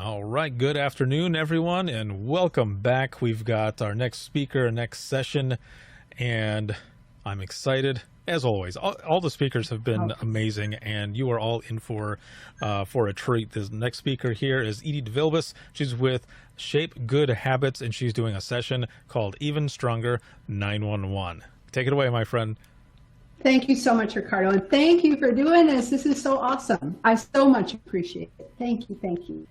All right, good afternoon, everyone, and welcome back. We've got our next speaker, next session, and I'm excited. As always, all the speakers have been amazing, and you are all in for a treat. This next speaker here is Edie Developers. She's with Shape Good Habits, and she's doing a session called Even Stronger 911. Take it away, my friend. Thank you so much, Ricardo, and thank you for doing this. This is so awesome. I so much appreciate it. Thank you, thank you.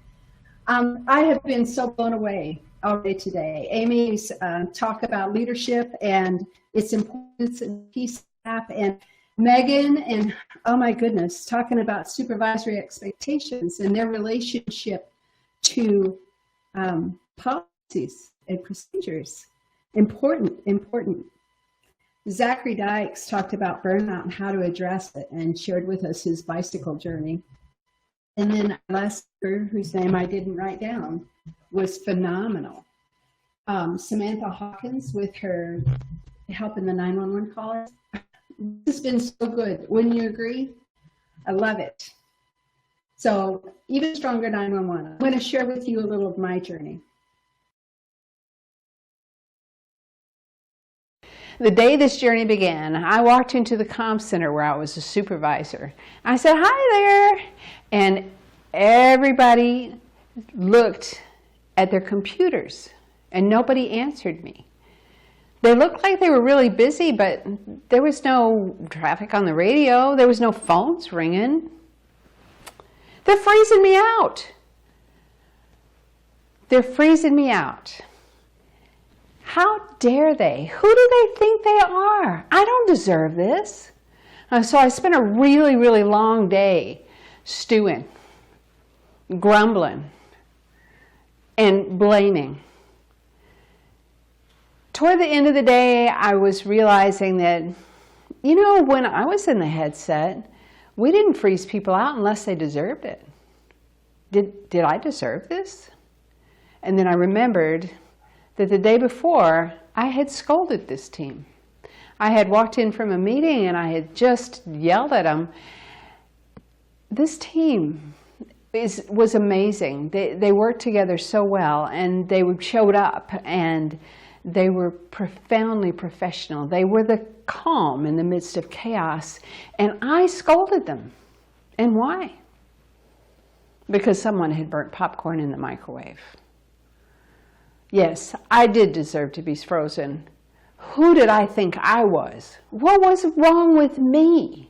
I have been so blown away all day today. Amy's talk about leadership and its importance and peace app, and Megan, and oh my goodness, talking about supervisory expectations and their relationship to policies and procedures. Important. Zachary Dykes talked about burnout and how to address it and shared with us his bicycle journey. And then our last speaker, whose name I didn't write down, was phenomenal. Samantha Hawkins with her help in the 911 callers. This has been so good. Wouldn't you agree? I love it. So, Even Stronger 911. I'm going to share with you a little of my journey. The day this journey began, I walked into the comm center where I was a supervisor. I said, "Hi there," and everybody looked at their computers, and nobody answered me. They looked like they were really busy, but there was no traffic on the radio. There was no phones ringing. They're freezing me out. They're freezing me out. How dare they? Who do they think they are? I don't deserve this. So I spent a really, really long day stewing, grumbling, and blaming. Toward the end of the day, I was realizing that, when I was in the headset, we didn't freeze people out unless they deserved it. Did I deserve this? And then I remembered that the day before, I had scolded this team. I had walked in from a meeting and I had just yelled at them. This team was amazing. They worked together so well, and they showed up, and they were profoundly professional. They were the calm in the midst of chaos, and I scolded them. And why? Because someone had burnt popcorn in the microwave. Yes, I did deserve to be frozen. Who did I think I was? What was wrong with me?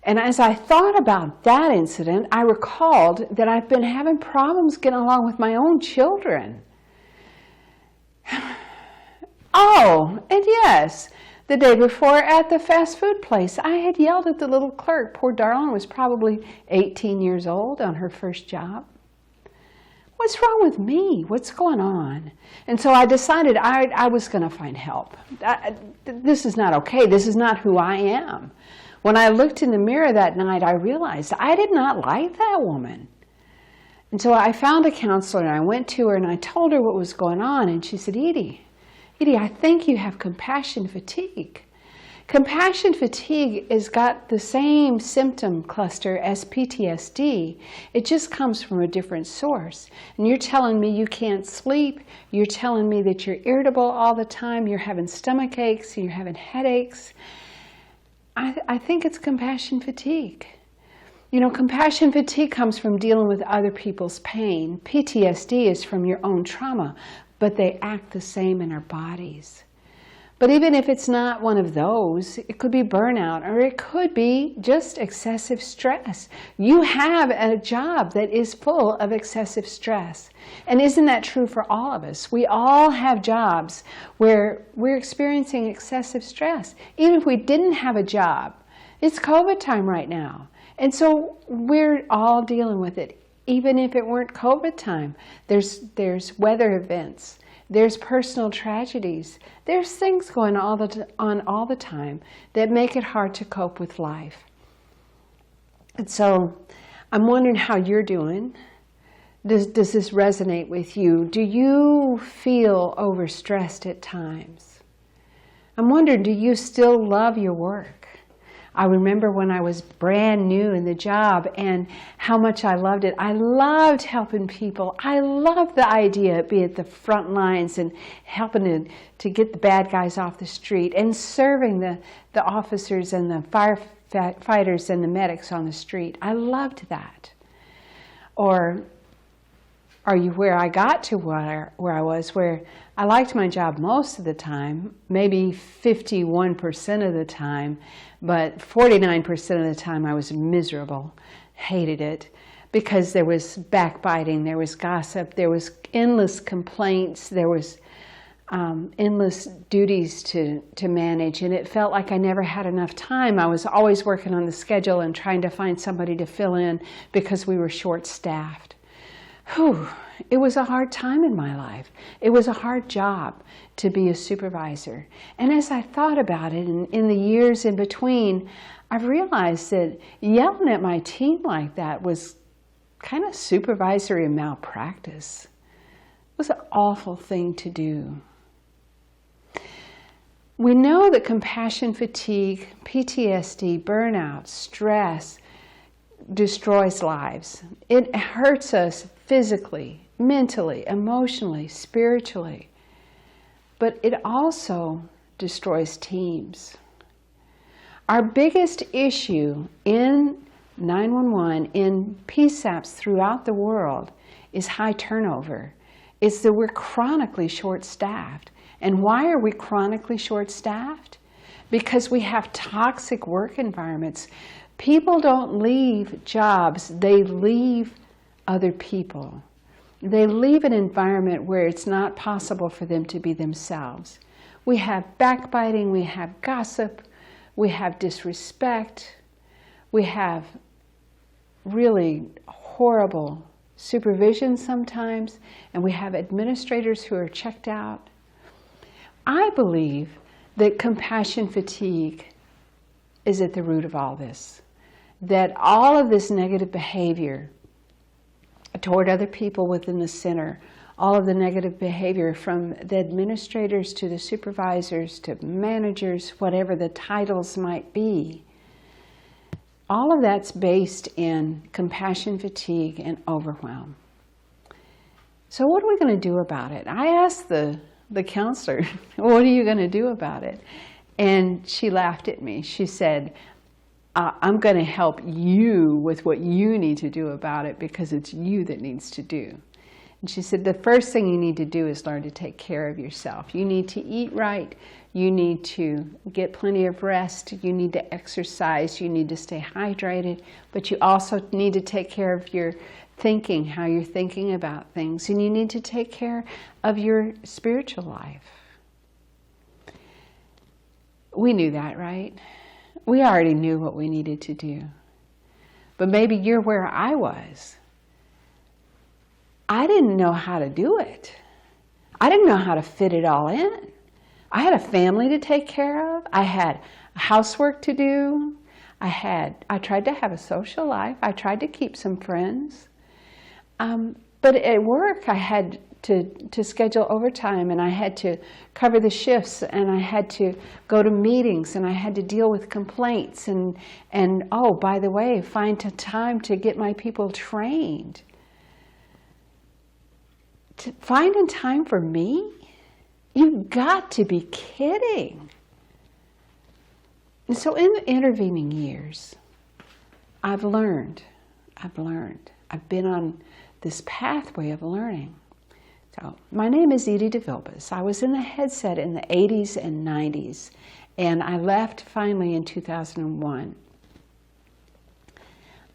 And as I thought about that incident, I recalled that I've been having problems getting along with my own children. Oh, and yes, the day before at the fast food place, I had yelled at the little clerk. Poor darling was probably 18 years old on her first job. What's wrong with me? What's going on? And so I decided I was going to find help. This is not okay. This is not who I am. When I looked in the mirror that night, I realized I did not like that woman. And so I found a counselor, and I went to her, and I told her what was going on. And she said, Edie, I think you have compassion fatigue. Compassion fatigue has got the same symptom cluster as PTSD. It just comes from a different source. And you're telling me you can't sleep. You're telling me that you're irritable all the time. You're having stomach aches. You're having headaches. I think it's compassion fatigue. Compassion fatigue comes from dealing with other people's pain. PTSD is from your own trauma, but they act the same in our bodies. But even if it's not one of those, it could be burnout, or it could be just excessive stress. You have a job that is full of excessive stress. And isn't that true for all of us? We all have jobs where we're experiencing excessive stress. Even if we didn't have a job, it's COVID time right now. And so we're all dealing with it. Even if it weren't COVID time, there's weather events. There's personal tragedies. There's things going on all the time that make it hard to cope with life. And so I'm wondering how you're doing. Does this resonate with you? Do you feel overstressed at times? I'm wondering, do you still love your work? I remember when I was brand new in the job and how much I loved it. I loved helping people. I loved the idea of being at the front lines and helping to get the bad guys off the street and serving the officers and the firefighters and the medics on the street. I loved that. Or are you where I got to where I was, where I liked my job most of the time, maybe 51% of the time, but 49% of the time I was miserable, hated it, because there was backbiting, there was gossip, there was endless complaints, there was endless duties to manage, and it felt like I never had enough time. I was always working on the schedule and trying to find somebody to fill in because we were short-staffed. Whew, it was a hard time in my life. It was a hard job to be a supervisor. And as I thought about it in the years in between, I've realized that yelling at my team like that was kind of supervisory malpractice. It was an awful thing to do. We know that compassion fatigue, PTSD, burnout, stress destroys lives. It hurts us physically, mentally, emotionally, spiritually. But it also destroys teams. Our biggest issue in 911, in PSAPs throughout the world, is high turnover. It's that we're chronically short-staffed. And why are we chronically short-staffed? Because we have toxic work environments. People don't leave jobs, they leave other people. They leave an environment where it's not possible for them to be themselves. We have backbiting, we have gossip, we have disrespect, we have really horrible supervision sometimes, and we have administrators who are checked out. I believe that compassion fatigue is at the root of all this. That all of this negative behavior toward other people within the center, all of the negative behavior from the administrators to the supervisors to managers, whatever the titles might be, all of that's based in compassion fatigue and overwhelm. So what are we going to do about it? I asked the counselor, what are you going to do about it? And she laughed at me. She said, I'm going to help you with what you need to do about it because it's you that needs to do. And she said, the first thing you need to do is learn to take care of yourself. You need to eat right. You need to get plenty of rest. You need to exercise. You need to stay hydrated. But you also need to take care of your thinking, how you're thinking about things. And you need to take care of your spiritual life. We knew that, right? We already knew what we needed to do. But maybe you're where I was. I didn't know how to do it. I didn't know how to fit it all in. I had a family to take care of. I had housework to do. I tried to have a social life. I tried to keep some friends. But at work, I had to schedule overtime, and I had to cover the shifts, and I had to go to meetings, and I had to deal with complaints, and oh, by the way, find time to get my people trained. Finding time for me? You've got to be kidding. And so in the intervening years, I've learned. I've been on this pathway of learning. So my name is Edie Developers. I was in the headset in the 80s and 90s, and I left finally in 2001.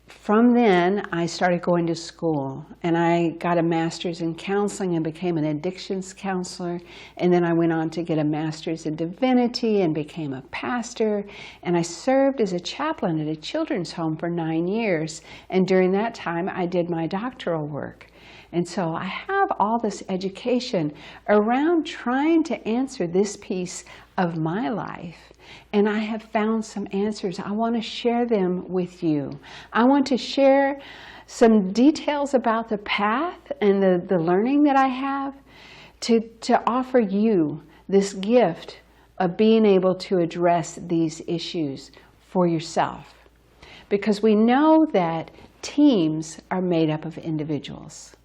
From then, I started going to school, and I got a master's in counseling and became an addictions counselor. And then I went on to get a master's in divinity and became a pastor. And I served as a chaplain at a children's home for 9 years. And during that time, I did my doctoral work. And so I have all this education around trying to answer this piece of my life. And I have found some answers. I want to share them with you. I want to share some details about the path and the learning that I have to offer you this gift of being able to address these issues for yourself. Because we know that teams are made up of individuals.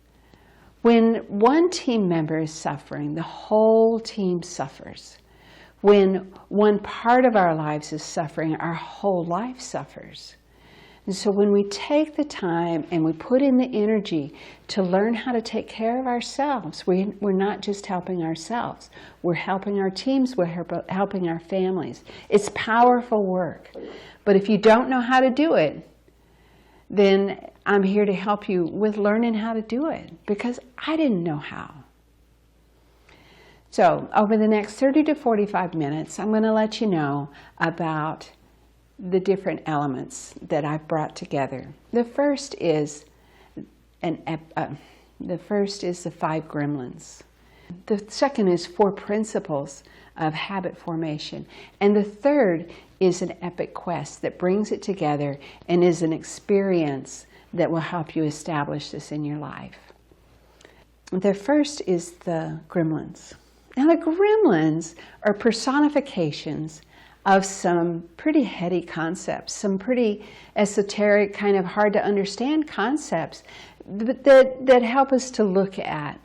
When one team member is suffering, the whole team suffers. When one part of our lives is suffering, our whole life suffers. And so when we take the time and we put in the energy to learn how to take care of ourselves, we're not just helping ourselves. We're helping our teams, we're helping our families. It's powerful work. But if you don't know how to do it, then I'm here to help you with learning how to do it, because I didn't know how. So over the next 30 to 45 minutes, I'm going to let you know about the different elements that I've brought together. The first is the 5 Gremlins. The second is 4 principles of habit formation. And the third is an epic quest that brings it together and is an experience that will help you establish this in your life. The first is the Gremlins. Now the Gremlins are personifications of some pretty heady concepts, some pretty esoteric, kind of hard to understand concepts that help us to look at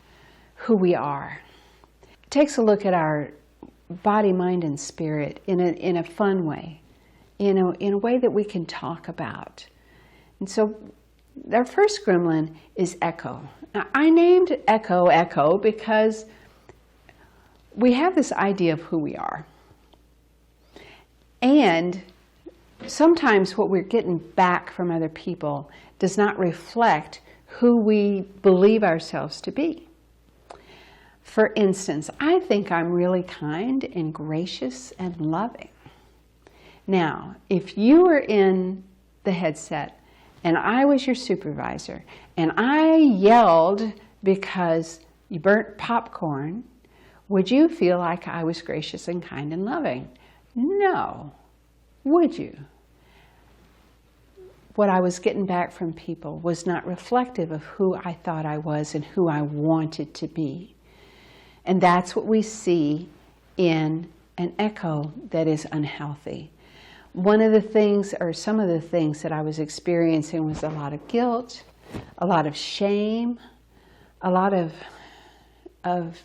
who we are. It takes a look at our body, mind, and spirit in a fun way, in a way that we can talk about. And so our first gremlin is Echo. Now, I named Echo because we have this idea of who we are. And sometimes what we're getting back from other people does not reflect who we believe ourselves to be. For instance, I think I'm really kind and gracious and loving. Now, if you were in the headset and I was your supervisor and I yelled because you burnt popcorn, would you feel like I was gracious and kind and loving? No. Would you? What I was getting back from people was not reflective of who I thought I was and who I wanted to be. And that's what we see in an echo that is unhealthy. One of the things, or some of the things that I was experiencing, was a lot of guilt, a lot of shame, a lot of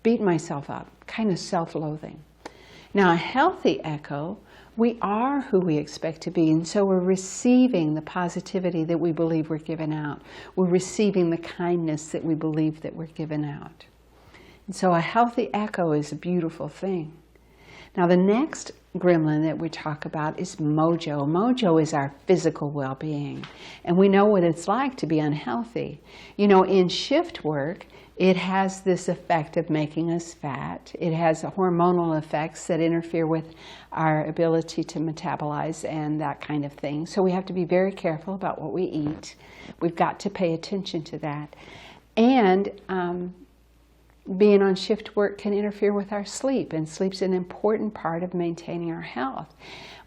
beating myself up, kind of self-loathing. Now, a healthy echo, we are who we expect to be, and so we're receiving the positivity that we believe we're given out. We're receiving the kindness that we believe that we're given out. And so a healthy echo is a beautiful thing. Now, the next gremlin that we talk about is Mojo. Mojo is our physical well-being, and we know what it's like to be unhealthy. You know, in shift work, it has this effect of making us fat. It has hormonal effects that interfere with our ability to metabolize and that kind of thing. So we have to be very careful about what we eat. We've got to pay attention to that. And being on shift work can interfere with our sleep, and sleep's an important part of maintaining our health.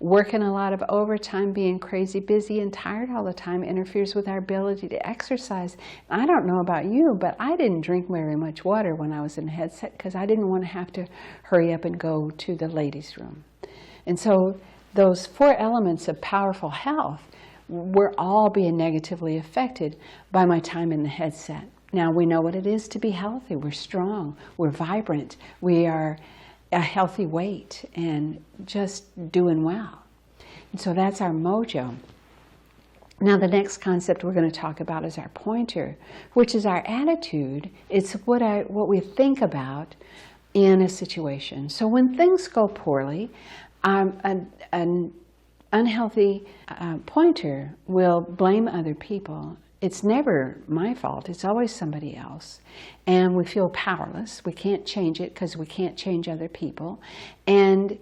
Working a lot of overtime, being crazy busy and tired all the time interferes with our ability to exercise. I don't know about you, but I didn't drink very much water when I was in a headset because I didn't want to have to hurry up and go to the ladies' room. And so those 4 elements of powerful health were all being negatively affected by my time in the headset. Now we know what it is to be healthy. We're strong, we're vibrant, we are a healthy weight and just doing well. And so that's our Mojo. Now the next concept we're going to talk about is our Pointer, which is our attitude. It's what we think about in a situation. So when things go poorly, an unhealthy Pointer will blame other people. It's never my fault. It's always somebody else. And we feel powerless. We can't change it because we can't change other people. And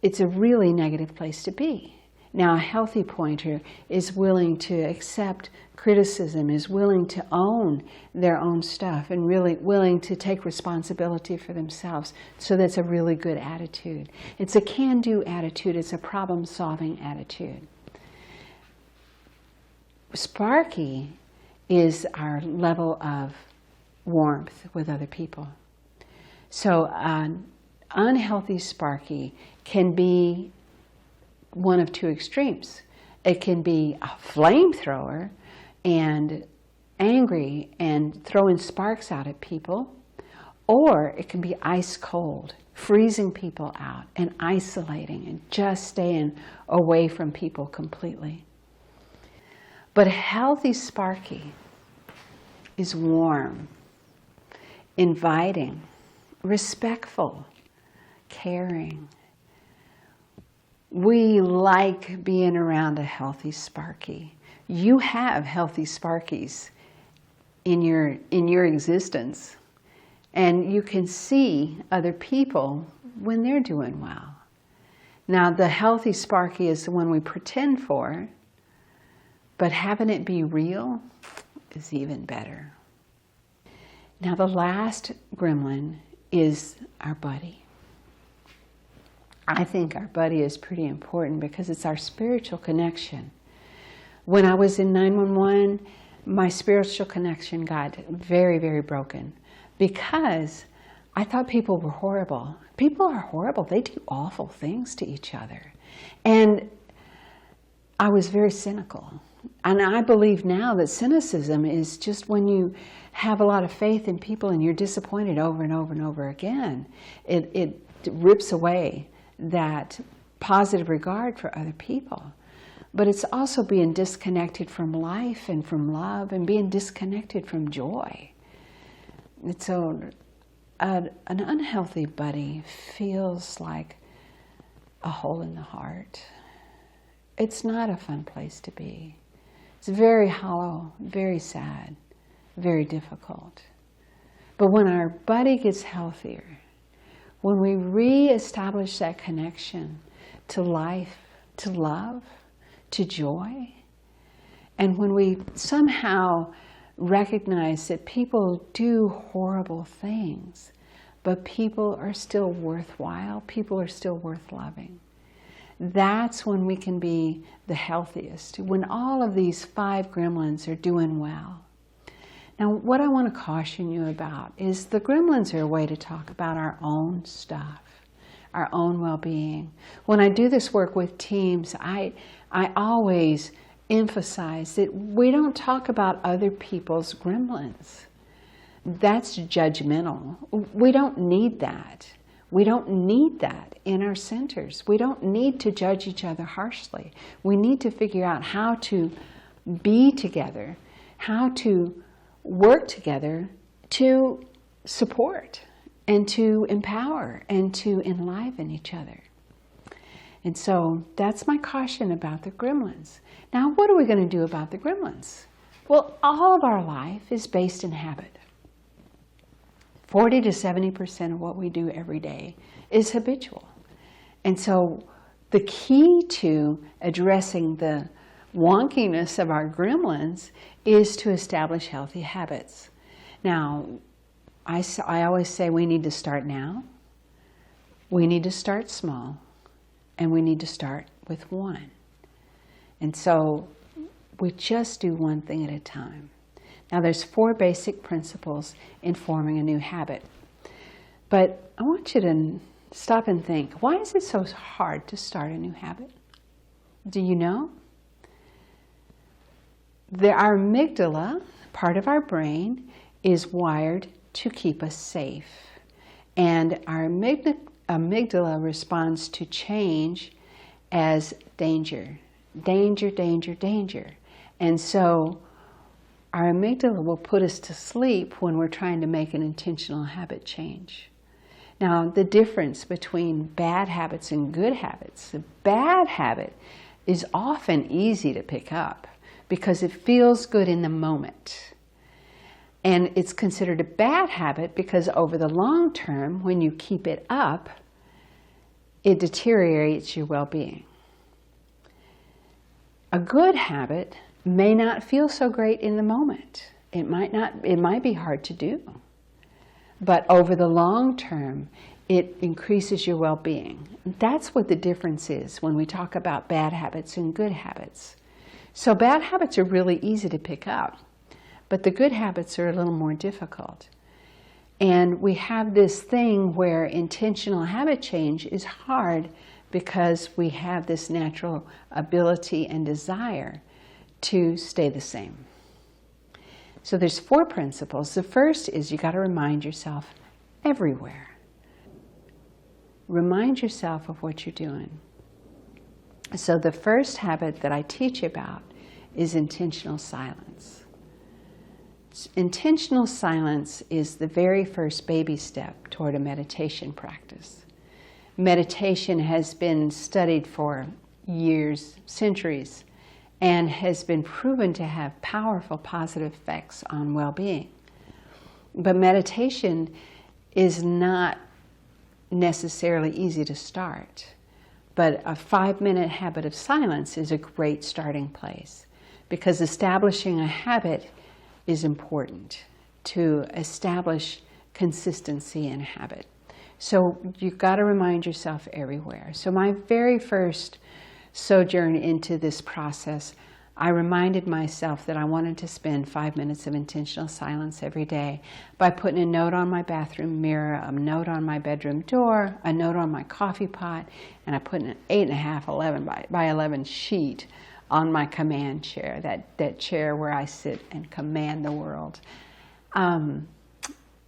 it's a really negative place to be. Now, a healthy Pointer is willing to accept criticism, is willing to own their own stuff, and really willing to take responsibility for themselves. So that's a really good attitude. It's a can-do attitude. It's a problem-solving attitude. Sparky is our level of warmth with other people. So an unhealthy Sparky can be one of two extremes. It can be a flamethrower and angry and throwing sparks out at people, or it can be ice cold, freezing people out and isolating and just staying away from people completely. But a healthy Sparky is warm, inviting, respectful, caring. We like being around a healthy Sparky. You have healthy Sparkies in your existence, and you can see other people when they're doing well. Now, the healthy Sparky is the one we pretend for, but having it be real is even better. Now, the last gremlin is our buddy. I think our buddy is pretty important because it's our spiritual connection. When I was in 911, my spiritual connection got very, very broken because I thought people were horrible. People are horrible. They do awful things to each other. And I was very cynical. And I believe now that cynicism is just when you have a lot of faith in people and you're disappointed over and over and over again. It rips away that positive regard for other people. But it's also being disconnected from life and from love and being disconnected from joy. And so an unhealthy buddy feels like a hole in the heart. It's not a fun place to be. It's very hollow, very sad, very difficult. But when our buddy gets healthier, when we re-establish that connection to life, to love, to joy, and when we somehow recognize that people do horrible things, but people are still worthwhile, people are still worth loving, that's when we can be the healthiest, when all of these 5 gremlins are doing well. Now, what I want to caution you about is the gremlins are a way to talk about our own stuff, our own well-being. When I do this work with teams, I always emphasize that we don't talk about other people's gremlins. That's judgmental. We don't need that. We don't need that in our centers. We don't need to judge each other harshly. We need to figure out how to be together, how to work together to support and to empower and to enliven each other. And so that's my caution about the gremlins. Now, what are we going to do about the gremlins? Well, all of our life is based in habit. 40 to 70% of what we do every day is habitual. And so the key to addressing the wonkiness of our gremlins is to establish healthy habits. Now, I always say we need to start now, we need to start small, and we need to start with one. And so we just do one thing at a time. Now, there's 4 basic principles in forming a new habit. But I want you to stop and think, why is it so hard to start a new habit? Do you know? Our amygdala, part of our brain, is wired to keep us safe. And our amygdala responds to change as danger. Danger, danger, danger. And so our amygdala will put us to sleep when we're trying to make an intentional habit change. Now, the difference between bad habits and good habits, the bad habit is often easy to pick up because it feels good in the moment. And it's considered a bad habit because over the long term, when you keep it up, it deteriorates your well-being. A good habit may not feel so great in the moment. It might be hard to do. But over the long term, it increases your well-being. That's what the difference is when we talk about bad habits and good habits. So bad habits are really easy to pick up, but the good habits are a little more difficult. And we have this thing where intentional habit change is hard because we have this natural ability and desire to stay the same. So there's 4 principles. The first is you got to remind yourself everywhere. Remind yourself of what you're doing. So the first habit that I teach about is intentional silence. Intentional silence is the very first baby step toward a meditation practice. Meditation has been studied for years, centuries, and has been proven to have powerful positive effects on well-being. But meditation is not necessarily easy to start. But a 5-minute habit of silence is a great starting place, because establishing a habit is important to establish consistency in a habit. So you've got to remind yourself everywhere. So my very first sojourn into this process, I reminded myself that I wanted to spend 5 minutes of intentional silence every day by putting a note on my bathroom mirror, a note on my bedroom door, a note on my coffee pot, and I put an 8.5, 11 by 11 sheet on my command chair, that chair where I sit and command the world.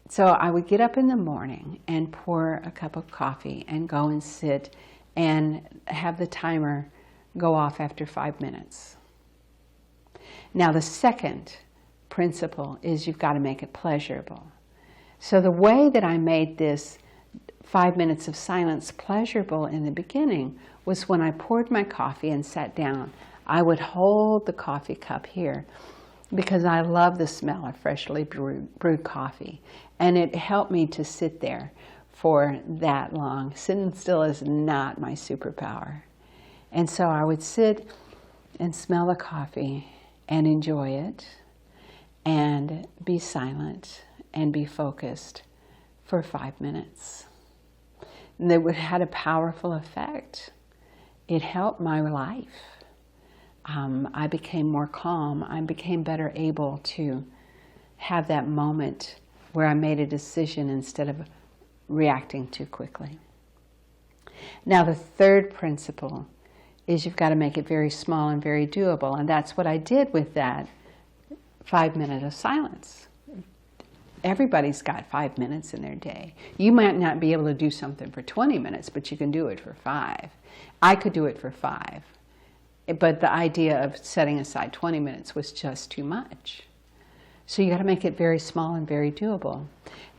So I would get up in the morning and pour a cup of coffee and go and sit and have the timer go off after 5 minutes. Now the second principle is you've got to make it pleasurable. So the way that I made this 5 minutes of silence pleasurable in the beginning was when I poured my coffee and sat down, I would hold the coffee cup here because I love the smell of freshly brewed coffee. And it helped me to sit there for that long. Sitting still is not my superpower. And so I would sit and smell the coffee and enjoy it and be silent and be focused for 5 minutes. And it had a powerful effect. It helped my life. I became more calm. I became better able to have that moment where I made a decision instead of reacting too quickly. Now the third principle is you've got to make it very small and very doable. And that's what I did with that 5 minute of silence. Everybody's got 5 minutes in their day. You might not be able to do something for 20 minutes, but you can do it for 5. I could do it for 5. But the idea of setting aside 20 minutes was just too much. So you got to make it very small and very doable.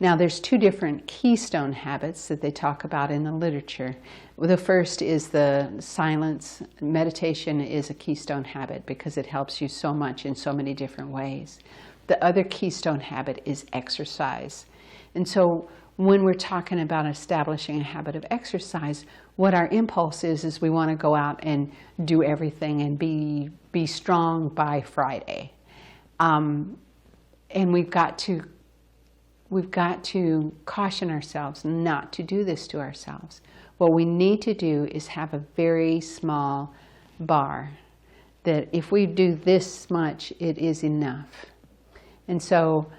Now there's 2 different keystone habits that they talk about in the literature. The first is the silence. Meditation is a keystone habit because it helps you so much in so many different ways. The other keystone habit is exercise. And so when we're talking about establishing a habit of exercise, what our impulse is we want to go out and do everything and be strong by Friday. And we've got to caution ourselves not to do this to ourselves. What we need to do is have a very small bar that if we do this much, it is enough. And so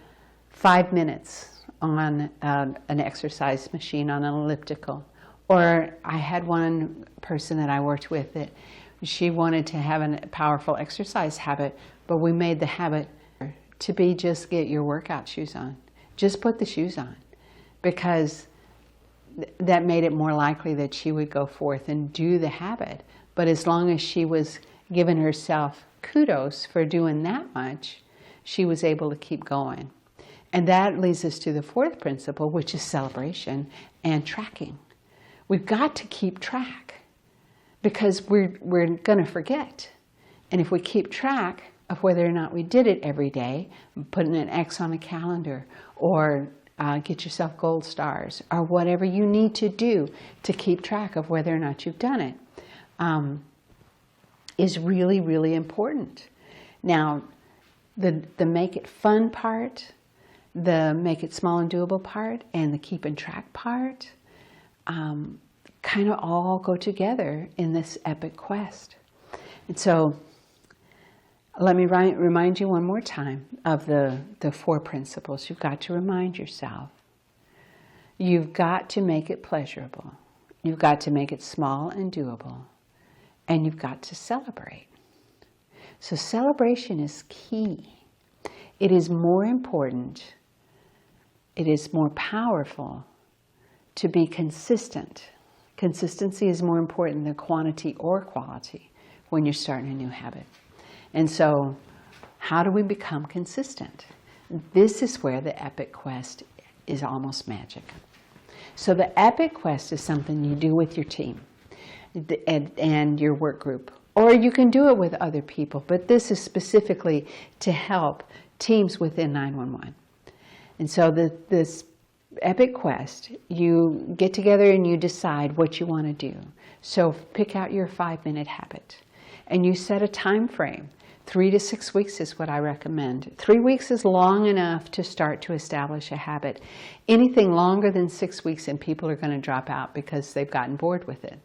5 minutes on an exercise machine, on an elliptical. Or I had one person that I worked with that she wanted to have a powerful exercise habit, but we made the habit to be just get your workout shoes on. Just put the shoes on, because that made it more likely that she would go forth and do the habit. But as long as she was giving herself kudos for doing that much, she was able to keep going. And that leads us to the 4th principle, which is celebration and tracking. We've got to keep track because we're going to forget. And if we keep track of whether or not we did it every day, putting an X on a calendar, or get yourself gold stars, or whatever you need to do to keep track of whether or not you've done it, is really, really important. Now, the make it fun part, the make it small and doable part, and the keeping track part kind of all go together in this epic quest. And so let me remind you one more time of the 4 principles. You've got to remind yourself. You've got to make it pleasurable. You've got to make it small and doable. And you've got to celebrate. So celebration is key. It is more important, it is more powerful to be consistent. Consistency is more important than quantity or quality when you're starting a new habit. And so, how do we become consistent? This is where the Epic Quest is almost magic. So the Epic Quest is something you do with your team and your work group. Or you can do it with other people, but this is specifically to help teams within 911. And so this Epic Quest, you get together and you decide what you want to do. So pick out your 5-minute habit and you set a time frame. 3 to 6 weeks is what I recommend. 3 weeks is long enough to start to establish a habit. Anything longer than 6 weeks and people are going to drop out because they've gotten bored with it.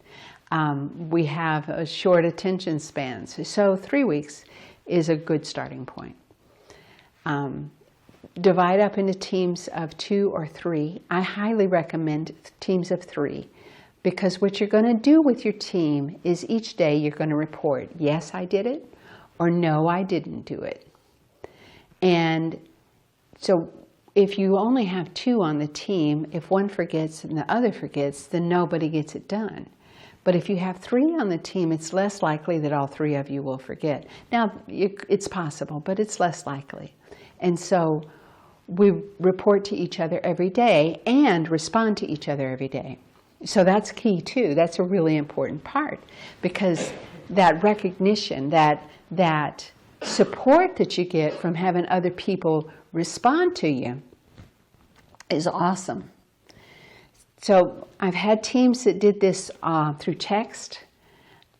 We have a short attention spans, so 3 weeks is a good starting point. Divide up into teams of 2 or 3. I highly recommend teams of 3 because what you're going to do with your team is each day you're going to report, yes, I did it, or no, I didn't do it. And so if you only have 2 on the team, if one forgets and the other forgets, then nobody gets it done. But if you have 3 on the team, it's less likely that all 3 of you will forget. Now, it's possible, but it's less likely. And so we report to each other every day and respond to each other every day. So that's key too. That's a really important part because that recognition, that support that you get from having other people respond to you is awesome. So I've had teams that did this through text.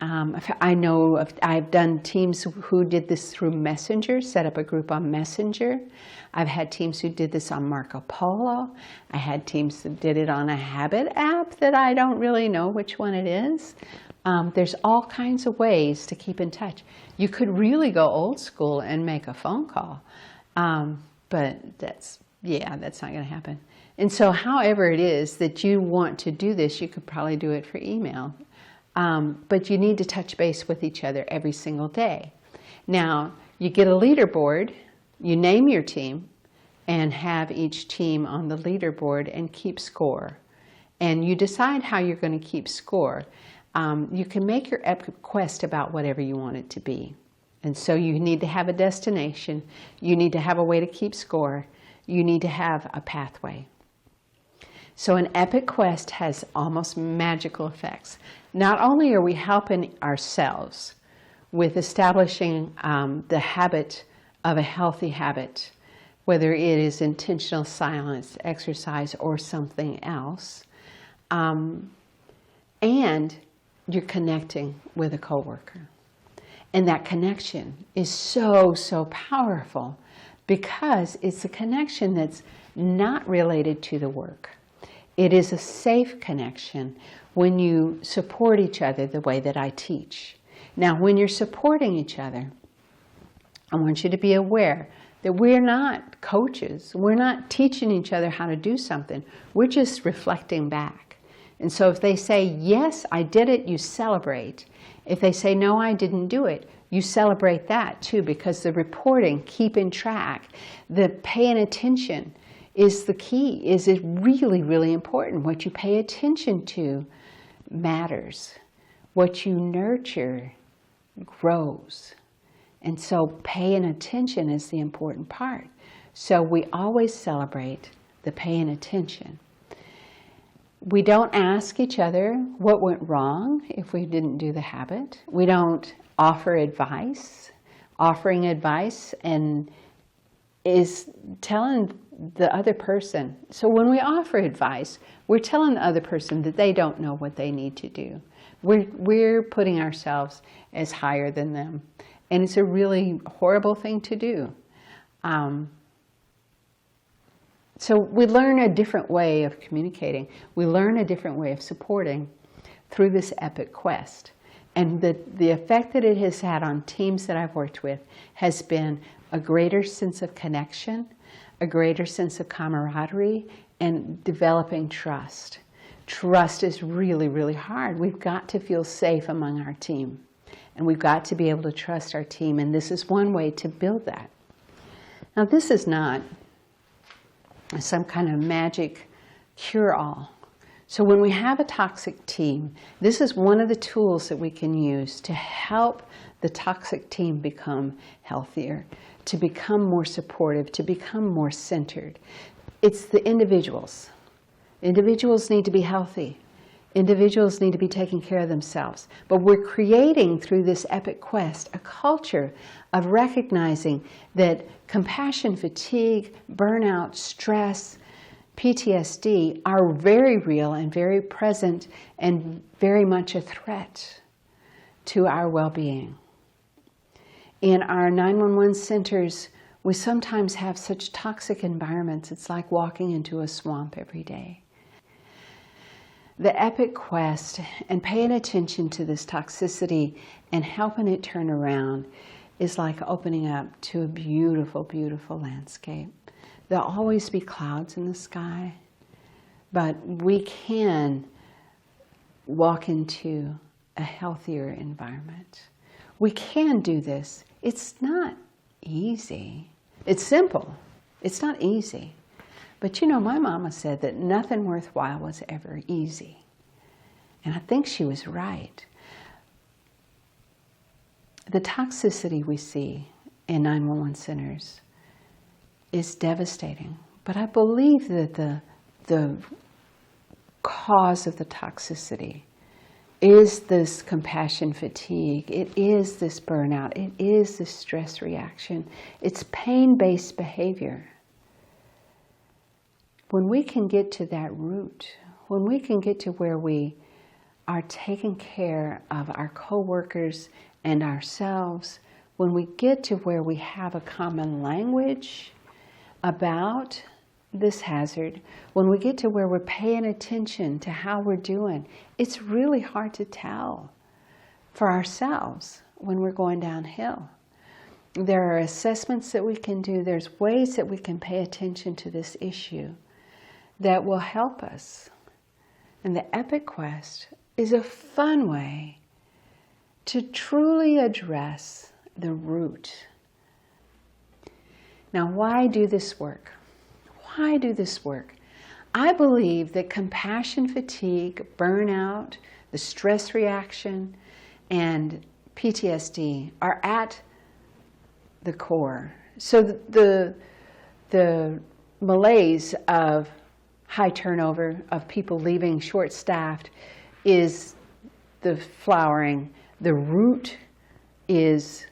I've done teams who did this through Messenger, set up a group on Messenger. I've had teams who did this on Marco Polo. I had teams that did it on a habit app that I don't really know which one it is. There's all kinds of ways to keep in touch. You could really go old school and make a phone call, but that's not going to happen. And so however it is that you want to do this, you could probably do it for email. But you need to touch base with each other every single day. Now, you get a leaderboard, you name your team, and have each team on the leaderboard and keep score. And you decide how you're going to keep score. You can make your Epic Quest about whatever you want it to be. And so you need to have a destination, you need to have a way to keep score, you need to have a pathway. So an Epic Quest has almost magical effects. Not only are we helping ourselves with establishing the habit of a healthy habit, whether it is intentional silence, exercise, or something else, and you're connecting with a coworker. And that connection is so, so powerful because it's a connection that's not related to the work. It is a safe connection when you support each other the way that I teach. Now, when you're supporting each other, I want you to be aware that we're not coaches. We're not teaching each other how to do something. We're just reflecting back. And so if they say, yes, I did it, you celebrate. If they say, no, I didn't do it, you celebrate that too, because the reporting, keeping track, the paying attention is the key. Is it really, really important? What you pay attention to matters. What you nurture grows. And so paying attention is the important part. So we always celebrate the paying attention. We don't ask each other what went wrong if we didn't do the habit. We don't offer advice. Offering advice and is telling the other person. So when we offer advice, we're telling the other person that they don't know what they need to do. We're putting ourselves as higher than them. And it's a really horrible thing to do. So we learn a different way of communicating. We learn a different way of supporting through this Epic Quest. And the effect that it has had on teams that I've worked with has been a greater sense of connection, a greater sense of camaraderie, and developing trust. Trust is really, really hard. We've got to feel safe among our team. And we've got to be able to trust our team. And this is one way to build that. Now, this is not some kind of magic cure-all. So when we have a toxic team, this is one of the tools that we can use to help the toxic team become healthier, to become more supportive, to become more centered. It's the individuals. Individuals need to be healthy. Individuals need to be taking care of themselves. But we're creating through this epic quest a culture of recognizing that compassion, fatigue, burnout, stress, PTSD are very real and very present and very much a threat to our well-being. In our 911 centers, we sometimes have such toxic environments. It's like walking into a swamp every day. The epic quest and paying attention to this toxicity and helping it turn around is like opening up to a beautiful, beautiful landscape. There'll always be clouds in the sky, but we can walk into a healthier environment. We can do this. It's not easy. It's simple. It's not easy. But you know, my mama said that nothing worthwhile was ever easy. And I think she was right. The toxicity we see in 911 centers is devastating. But I believe that the cause of the toxicity is this compassion fatigue. It is this burnout. It is this stress reaction. It's pain-based behavior. When we can get to that root, when we can get to where we are taking care of our coworkers and ourselves, when we get to where we have a common language about this hazard, when we get to where we're paying attention to how we're doing, it's really hard to tell for ourselves when we're going downhill. There are assessments that we can do. There's ways that we can pay attention to this issue that will help us. And the Epic Quest is a fun way to truly address the root. Now, why do this work? Why do this work? I believe that compassion fatigue, burnout, the stress reaction, and PTSD are at the core. So the malaise of high turnover, of people leaving short-staffed, is the flowering. The root is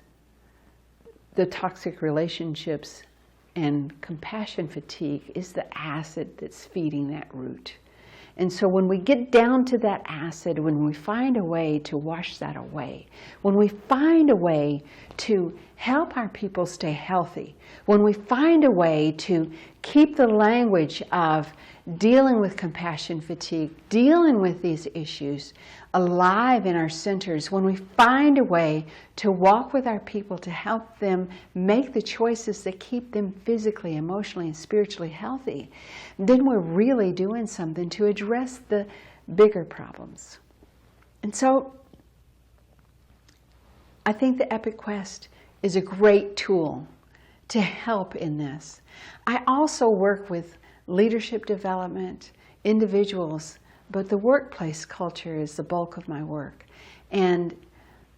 the toxic relationships, and compassion fatigue is the acid that's feeding that root. And so when we get down to that acid, when we find a way to wash that away, when we find a way to help our people stay healthy, when we find a way to keep the language of dealing with compassion fatigue, dealing with these issues alive in our centers, when we find a way to walk with our people to help them make the choices that keep them physically, emotionally, and spiritually healthy, then we're really doing something to address the bigger problems. And so I think the Epic Quest is a great tool to help in this. I also work with leadership development, individuals, but the workplace culture is the bulk of my work. And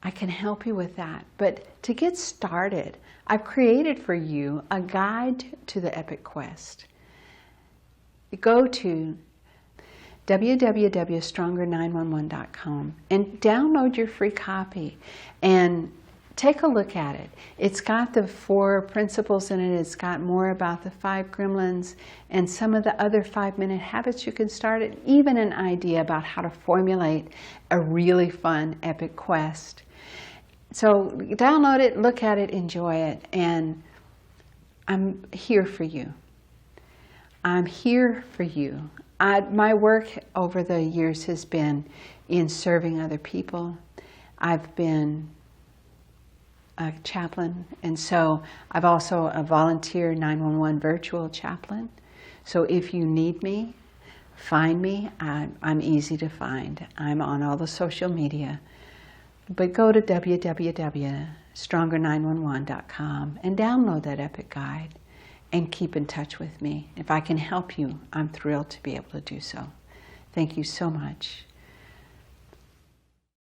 I can help you with that. But to get started, I've created for you a guide to the Epic Quest. Go to www.stronger911.com and download your free copy and take a look at it. It's got the 4 principles in it. It's got more about the 5 gremlins and some of the other 5-minute habits you can start, and even an idea about how to formulate a really fun Epic Quest. So download it, look at it, enjoy it, and I'm here for you. I'm here for you. My work over the years has been in serving other people. I've been a chaplain, and so I've also a volunteer 911 virtual chaplain. So if you need me, Find me. I'm easy to find. I'm on all the social media. But go to www.stronger911.com and download that epic guide and keep in touch with me. If I can help you, I'm thrilled to be able to do so. Thank you so much.